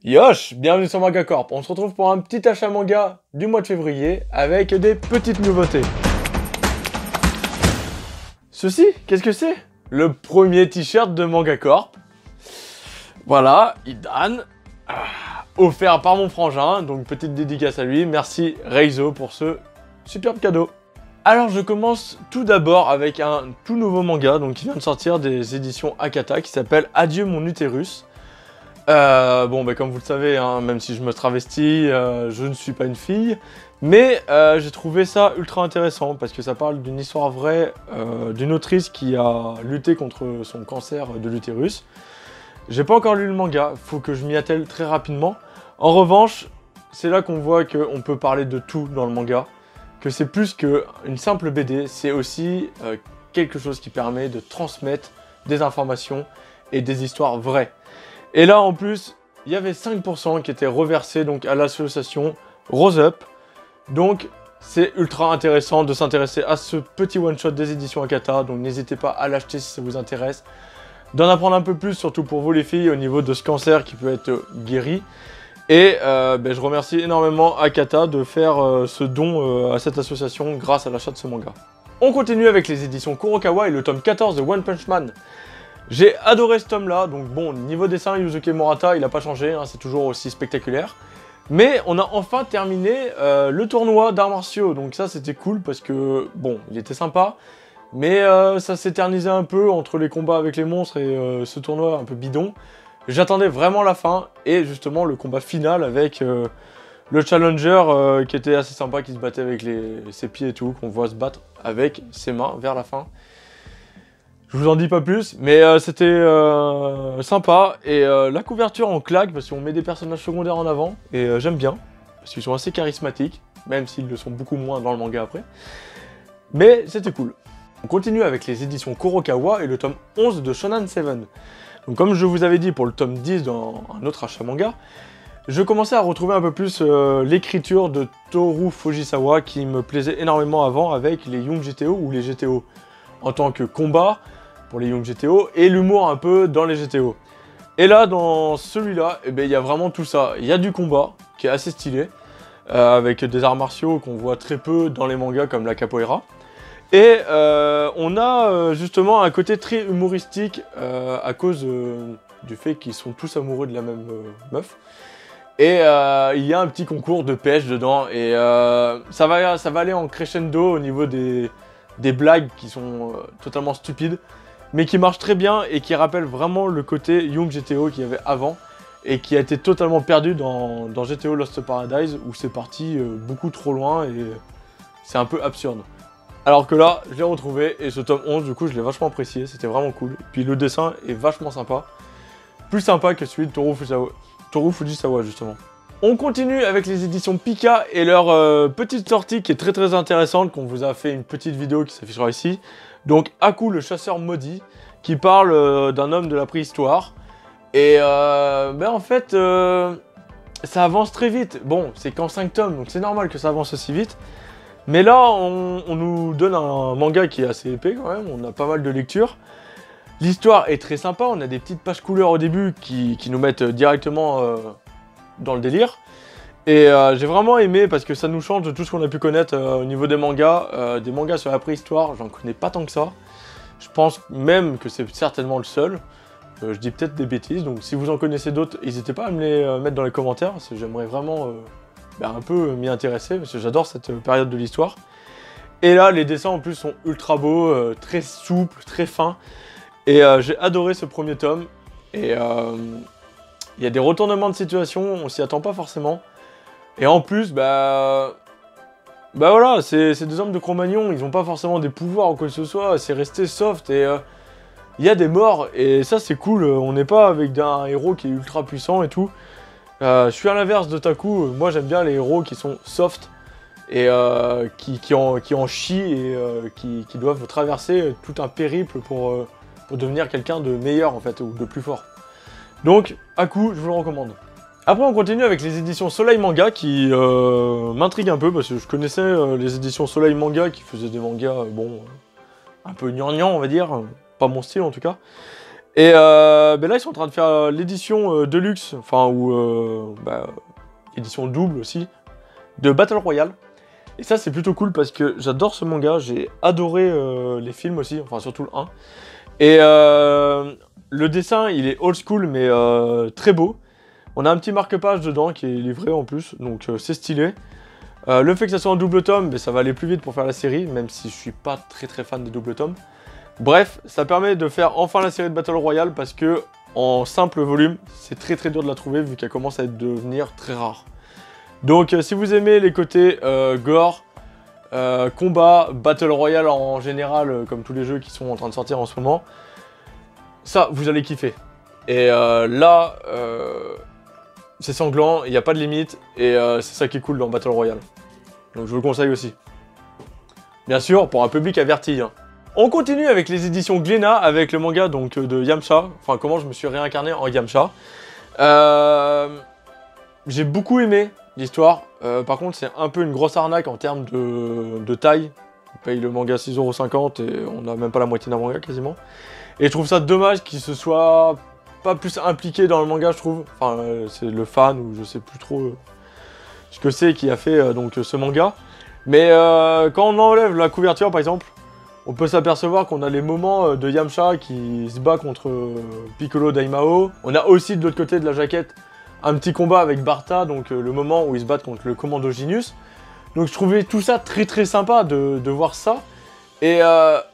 Yosh, bienvenue sur Manga Corp. On se retrouve pour un petit achat manga du mois de février avec des petites nouveautés. Ceci, qu'est-ce que c'est? Le premier t-shirt de Manga Corp. Voilà, Idan. Offert par mon frangin, donc petite dédicace à lui. Merci Reizo pour ce superbe cadeau. Alors je commence tout d'abord avec un tout nouveau manga donc, qui vient de sortir des éditions Akata qui s'appelle Adieu mon utérus. Comme vous le savez, hein, même si je me travestis, je ne suis pas une fille. Mais j'ai trouvé ça ultra intéressant parce que ça parle d'une histoire vraie d'une autrice qui a lutté contre son cancer de l'utérus. J'ai pas encore lu le manga, faut que je m'y attelle très rapidement. En revanche, c'est là qu'on voit qu'on peut parler de tout dans le manga. Que c'est plus qu'une simple BD, c'est aussi quelque chose qui permet de transmettre des informations et des histoires vraies. Et là, en plus, il y avait 5% qui étaient reversés donc, à l'association Rose Up. Donc, c'est ultra intéressant de s'intéresser à ce petit one-shot des éditions Akata. Donc, n'hésitez pas à l'acheter si ça vous intéresse. D'en apprendre un peu plus, surtout pour vous les filles, au niveau de ce cancer qui peut être guéri. Et je remercie énormément Akata de faire ce don à cette association grâce à l'achat de ce manga. On continue avec les éditions Kurokawa et le tome 14 de One Punch Man. J'ai adoré ce tome là, donc bon, niveau dessin, Yusuke Murata, il n'a pas changé, hein, c'est toujours aussi spectaculaire. Mais on a enfin terminé le tournoi d'arts martiaux, donc ça c'était cool parce que, bon, il était sympa. Mais ça s'éternisait un peu entre les combats avec les monstres et ce tournoi un peu bidon. J'attendais vraiment la fin et justement le combat final avec le challenger qui était assez sympa, qui se battait avec ses pieds et tout, qu'on voit se battre avec ses mains vers la fin. Je vous en dis pas plus, mais c'était sympa. Et la couverture en claque, parce qu'on met des personnages secondaires en avant, et j'aime bien, parce qu'ils sont assez charismatiques, même s'ils le sont beaucoup moins dans le manga après. Mais c'était cool. On continue avec les éditions Kurokawa et le tome 11 de Shonen 7. Donc comme je vous avais dit pour le tome 10 dans un autre achat manga, je commençais à retrouver un peu plus l'écriture de Toru Fujisawa qui me plaisait énormément avant avec les Young GTO ou les GTO en tant que combat pour les Young GTO et l'humour un peu dans les GTO. Et là dans celui-là, il y a vraiment tout ça. Il y a du combat qui est assez stylé avec des arts martiaux qu'on voit très peu dans les mangas comme la capoeira. Et on a justement un côté très humoristique à cause du fait qu'ils sont tous amoureux de la même meuf. Et il y a un petit concours de pêche dedans et ça va aller en crescendo au niveau des blagues qui sont totalement stupides, mais qui marchent très bien et qui rappellent vraiment le côté Young GTO qu'il y avait avant et qui a été totalement perdu dans GTO Lost Paradise où c'est parti beaucoup trop loin et c'est un peu absurde. Alors que là, je l'ai retrouvé et ce tome 11, du coup, je l'ai vachement apprécié, c'était vraiment cool. Puis le dessin est vachement sympa. Plus sympa que celui de Toru Fujisawa, justement. On continue avec les éditions Pika et leur petite sortie qui est très très intéressante, qu'on vous a fait une petite vidéo qui s'affichera ici. Donc, Aku, le chasseur maudit, qui parle d'un homme de la préhistoire. Et en fait, ça avance très vite. Bon, c'est qu'en 5 tomes, donc c'est normal que ça avance aussi vite. Mais là, on nous donne un manga qui est assez épais quand même, on a pas mal de lectures. L'histoire est très sympa, on a des petites pages couleurs au début qui nous mettent directement dans le délire. Et j'ai vraiment aimé parce que ça nous change de tout ce qu'on a pu connaître au niveau des mangas. Des mangas sur la préhistoire, j'en connais pas tant que ça. Je pense même que c'est certainement le seul. Je dis peut-être des bêtises, donc si vous en connaissez d'autres, n'hésitez pas à me les mettre dans les commentaires, parce que j'aimerais vraiment... un peu m'y intéresser parce que j'adore cette période de l'histoire. Et là, les dessins en plus sont ultra beaux, très souples, très fins. Et j'ai adoré ce premier tome. Et il y a des retournements de situation, on s'y attend pas forcément. Et en plus, voilà, c'est des hommes de Cro-Magnon, ils n'ont pas forcément des pouvoirs ou quoi que ce soit, c'est resté soft et il y a des morts. Et ça, c'est cool, on n'est pas avec un héros qui est ultra puissant et tout. Je suis à l'inverse de Taku, moi j'aime bien les héros qui sont soft et qui en chient et qui doivent traverser tout un périple pour devenir quelqu'un de meilleur en fait, ou de plus fort. Donc, Aku, je vous le recommande. Après on continue avec les éditions Soleil Manga qui m'intriguent un peu parce que je connaissais les éditions Soleil Manga qui faisaient des mangas, un peu gnangnan on va dire, pas mon style en tout cas. Et là, ils sont en train de faire l'édition Deluxe, enfin, ou édition double aussi, de Battle Royale. Et ça, c'est plutôt cool parce que j'adore ce manga, j'ai adoré les films aussi, enfin, surtout le 1. Et le dessin, il est old school, mais très beau. On a un petit marque-page dedans qui est livré en plus, donc c'est stylé. Le fait que ça soit en double tome, ça va aller plus vite pour faire la série, même si je suis pas très fan des doubles tomes. Bref, ça permet de faire enfin la série de Battle Royale parce que en simple volume, c'est très dur de la trouver vu qu'elle commence à devenir très rare. Donc si vous aimez les côtés gore, combat, Battle Royale en général, comme tous les jeux qui sont en train de sortir en ce moment, ça, vous allez kiffer. Et là, c'est sanglant, il n'y a pas de limite, et c'est ça qui est cool dans Battle Royale. Donc je vous le conseille aussi. Bien sûr, pour un public averti. Hein. On continue avec les éditions Glénat, avec le manga donc, de Yamcha, enfin comment je me suis réincarné en Yamcha. J'ai beaucoup aimé l'histoire, par contre c'est un peu une grosse arnaque en termes de taille. On paye le manga 6,50 € et on n'a même pas la moitié d'un manga quasiment. Et je trouve ça dommage qu'il se soit pas plus impliqué dans le manga, je trouve. Enfin, c'est le fan ou je sais plus trop ce que c'est qui a fait donc ce manga. Mais quand on enlève la couverture par exemple, on peut s'apercevoir qu'on a les moments de Yamcha qui se bat contre Piccolo Daimao. On a aussi de l'autre côté de la jaquette un petit combat avec Barta, donc le moment où ils se battent contre le commando Genius. Donc je trouvais tout ça très sympa de voir ça. Et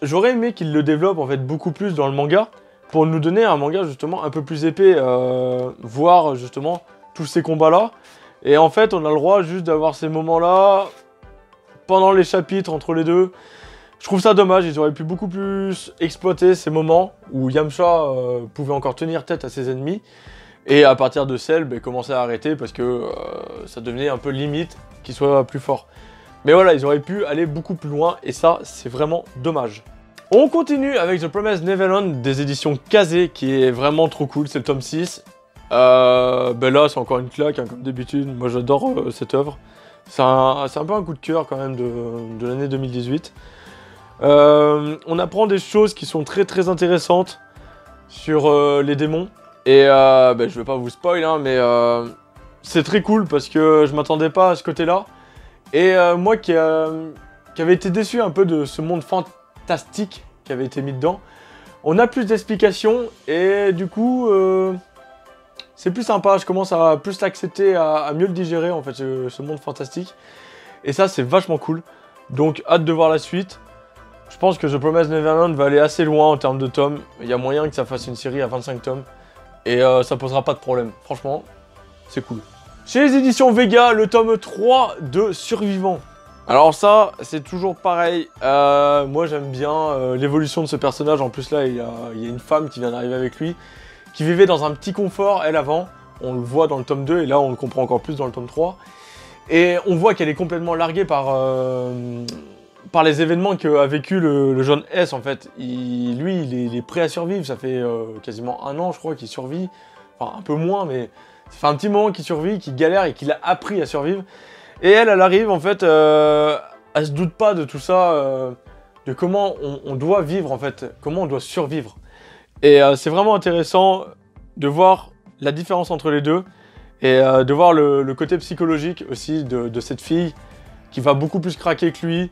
j'aurais aimé qu'il le développe en fait beaucoup plus dans le manga pour nous donner un manga justement un peu plus épais, voir justement tous ces combats là. Et en fait on a le droit juste d'avoir ces moments là pendant les chapitres entre les deux. Je trouve ça dommage, ils auraient pu beaucoup plus exploiter ces moments où Yamcha pouvait encore tenir tête à ses ennemis. Et à partir de celle, commencer à arrêter parce que ça devenait un peu limite qu'il soit plus fort. Mais voilà, ils auraient pu aller beaucoup plus loin et ça, c'est vraiment dommage. On continue avec The Promised Neverland des éditions Kazé qui est vraiment trop cool, c'est le tome 6. Là, c'est encore une claque, hein, comme d'habitude. Moi, j'adore cette œuvre. C'est un peu un coup de cœur quand même de l'année 2018. On apprend des choses qui sont très intéressantes sur les démons. Et je vais pas vous spoil, hein, mais c'est très cool parce que je m'attendais pas à ce côté-là. Et moi qui avait été déçu un peu de ce monde fantastique qui avait été mis dedans, on a plus d'explications et du coup c'est plus sympa, je commence à plus l'accepter, à mieux le digérer en fait ce monde fantastique. Et ça c'est vachement cool, donc hâte de voir la suite. Je pense que The Promised Neverland va aller assez loin en termes de tomes, il y a moyen que ça fasse une série à 25 tomes. Et ça posera pas de problème, franchement, c'est cool. Chez les éditions Vega, le tome 3 de Survivant. Alors ça, c'est toujours pareil, moi j'aime bien l'évolution de ce personnage. En plus là, il y a une femme qui vient d'arriver avec lui, qui vivait dans un petit confort, elle avant. On le voit dans le tome 2 et là on le comprend encore plus dans le tome 3. Et on voit qu'elle est complètement larguée par les événements qu'a vécu le jeune S en fait. Lui, il est prêt à survivre, ça fait quasiment 1 an je crois qu'il survit. Enfin un peu moins mais ça fait un petit moment qu'il survit, qu'il galère et qu'il a appris à survivre. Et elle arrive en fait, elle se doute pas de tout ça, de comment on doit vivre en fait, comment on doit survivre. Et c'est vraiment intéressant de voir la différence entre les deux et de voir le côté psychologique aussi de cette fille qui va beaucoup plus craquer que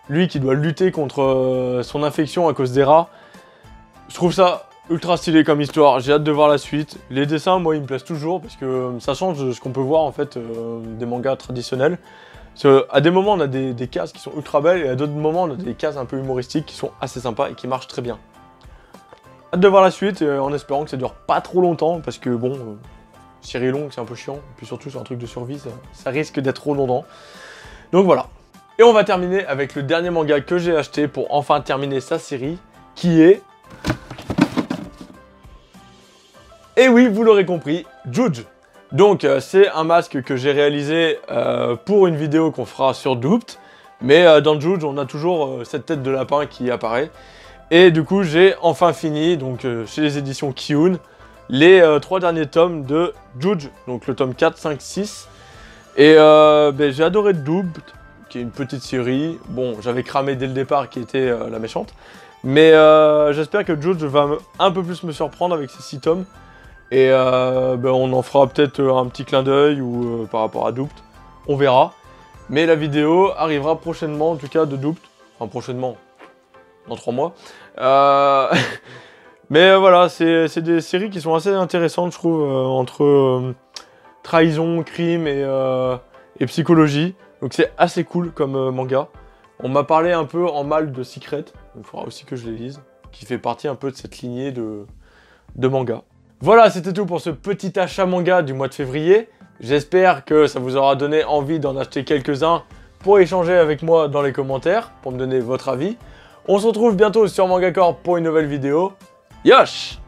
lui qui doit lutter contre son infection à cause des rats. Je trouve ça ultra stylé comme histoire, j'ai hâte de voir la suite. Les dessins, moi, ils me plaisent toujours parce que ça change de ce qu'on peut voir en fait des mangas traditionnels. À des moments, on a des cases qui sont ultra belles et à d'autres moments, on a des cases un peu humoristiques qui sont assez sympas et qui marchent très bien. Hâte de voir la suite en espérant que ça dure pas trop longtemps parce que bon, série longue, c'est un peu chiant. Et puis surtout, sur un truc de survie, ça risque d'être redondant. Donc voilà. Et on va terminer avec le dernier manga que j'ai acheté pour enfin terminer sa série, qui est... Et oui, vous l'aurez compris, Juge. Donc c'est un masque que j'ai réalisé pour une vidéo qu'on fera sur Doopt. Mais dans Juge, on a toujours cette tête de lapin qui apparaît. Et du coup, j'ai enfin fini, donc chez les éditions Kiun, les 3 derniers tomes de Juge. Donc le tome 4, 5, 6. Et j'ai adoré Doopt, qui est une petite série. Bon, j'avais cramé dès le départ qui était la méchante. Mais j'espère que Jojo va un peu plus me surprendre avec ses 6 tomes. Et on en fera peut-être un petit clin d'œil ou par rapport à Doubt. On verra. Mais la vidéo arrivera prochainement, en tout cas de Doubt. Enfin prochainement, dans 3 mois. Mais voilà, c'est des séries qui sont assez intéressantes, je trouve, entre trahison, crime et psychologie. Donc c'est assez cool comme manga. On m'a parlé un peu en mal de Secret, donc il faudra aussi que je les lise, qui fait partie un peu de cette lignée de manga. Voilà, c'était tout pour ce petit achat manga du mois de février. J'espère que ça vous aura donné envie d'en acheter quelques-uns pour échanger avec moi dans les commentaires, pour me donner votre avis. On se retrouve bientôt sur Manga Corp pour une nouvelle vidéo. Yosh!